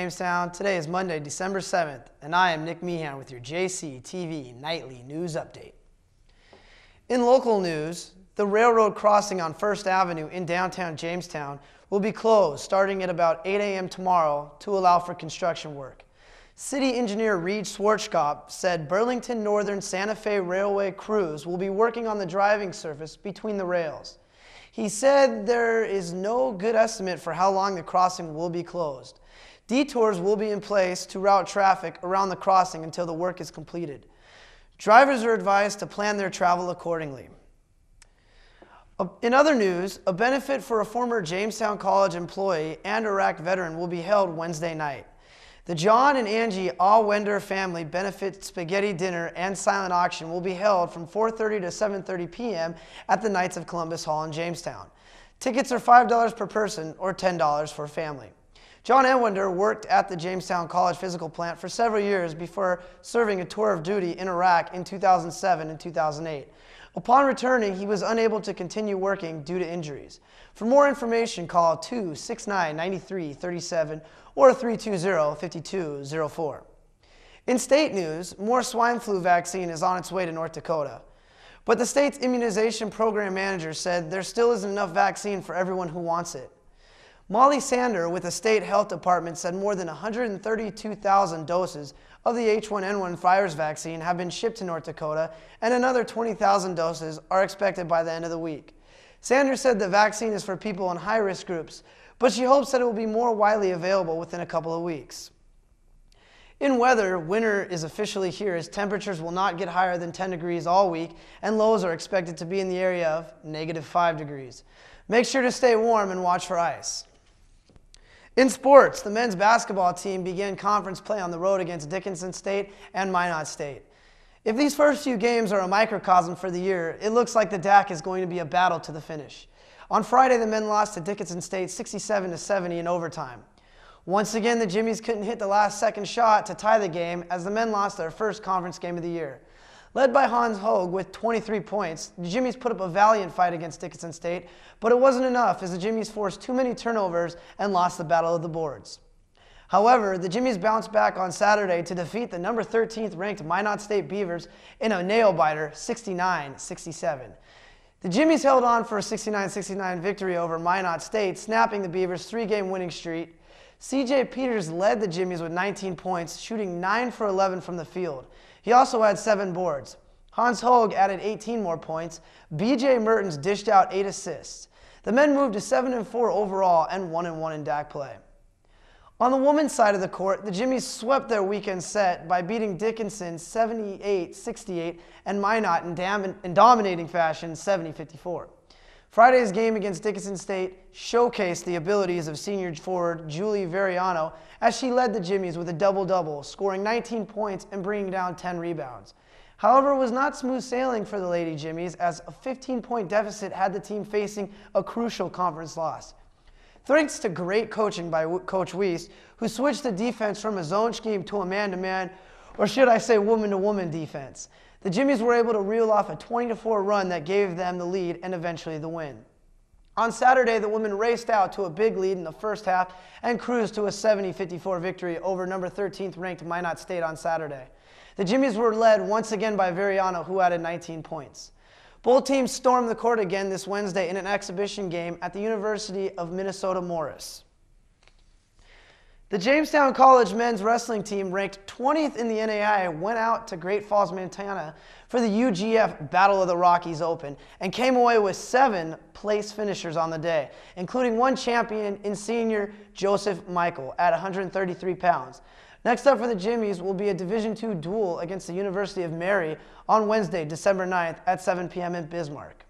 Jamestown. Today is Monday, December 7th, and I am Nick Meehan with your JCTV Nightly News Update. In local news, the railroad crossing on First Avenue in downtown Jamestown will be closed starting at about 8 a.m. tomorrow to allow for construction work. City engineer Reed Schwarzkopf said Burlington Northern Santa Fe Railway crews will be working on the driving surface between the rails. He said there is no good estimate for how long the crossing will be closed. Detours will be in place to route traffic around the crossing until the work is completed. Drivers are advised to plan their travel accordingly. In other news, a benefit for a former Jamestown College employee and Iraq veteran will be held Wednesday night. The John and Angie Allwender family benefit spaghetti dinner and silent auction will be held from 4:30 to 7:30 p.m. at the Knights of Columbus Hall in Jamestown. Tickets are $5 per person or $10 for family. John Allwender worked at the Jamestown College physical plant for several years before serving a tour of duty in Iraq in 2007 and 2008. Upon returning, he was unable to continue working due to injuries. For more information, call 269-9337 or 320-5204. In state news, more swine flu vaccine is on its way to North Dakota. But the state's immunization program manager said there still isn't enough vaccine for everyone who wants it. Molly Sander with the state health department said more than 132,000 doses of the H1N1 virus vaccine have been shipped to North Dakota, and another 20,000 doses are expected by the end of the week. Sanders said the vaccine is for people in high-risk groups, but she hopes that it will be more widely available within a couple of weeks. In weather, winter is officially here as temperatures will not get higher than 10 degrees all week, and lows are expected to be in the area of -5 degrees. Make sure to stay warm and watch for ice. In sports, the men's basketball team began conference play on the road against Dickinson State and Minot State. If these first few games are a microcosm for the year, it looks like the DAC is going to be a battle to the finish. On Friday, the men lost to Dickinson State 67-70 in overtime. Once again, the Jimmies couldn't hit the last second shot to tie the game as the men lost their first conference game of the year. Led by Hans Hogue with 23 points, the Jimmies put up a valiant fight against Dickinson State, but it wasn't enough as the Jimmies forced too many turnovers and lost the battle of the boards. However, the Jimmies bounced back on Saturday to defeat the number 13th ranked Minot State Beavers in a nail-biter 69-67. The Jimmies held on for a 69-69 victory over Minot State, snapping the Beavers' three-game winning streak. C.J. Peters led the Jimmies with 19 points, shooting 9 for 11 from the field. He also had 7 boards. Hans Hogue added 18 more points. B.J. Mertens dished out 8 assists. The men moved to 7-4 overall and 1-1 in DAC play. On the women's side of the court, the Jimmies swept their weekend set by beating Dickinson 78-68 and Minot in dominating fashion 70-54. Friday's game against Dickinson State showcased the abilities of senior forward Julie Veriano as she led the Jimmies with a double-double, scoring 19 points and bringing down 10 rebounds. However, it was not smooth sailing for the Lady Jimmies as a 15-point deficit had the team facing a crucial conference loss. Thanks to great coaching by Coach Weiss, who switched the defense from a zone scheme to a man-to-man, or should I say woman-to-woman defense. The Jimmies were able to reel off a 20-4 run that gave them the lead and eventually the win. On Saturday, the women raced out to a big lead in the first half and cruised to a 70-54 victory over number 13th ranked Minot State on Saturday. The Jimmies were led once again by Veriano, who added 19 points. Both teams stormed the court again this Wednesday in an exhibition game at the University of Minnesota Morris. The Jamestown College men's wrestling team, ranked 20th in the NAIA, went out to Great Falls, Montana for the UGF Battle of the Rockies Open and came away with 7 place finishers on the day, including one champion in senior Joseph Michael at 133 pounds. Next up for the Jimmies will be a Division II duel against the University of Mary on Wednesday, December 9th at 7 p.m. in Bismarck.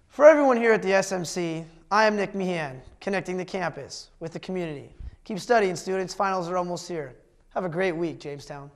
For everyone here at the SMC, I am Nick Meehan, connecting the campus with the community. Keep studying, students. Finals are almost here. Have a great week, Jamestown.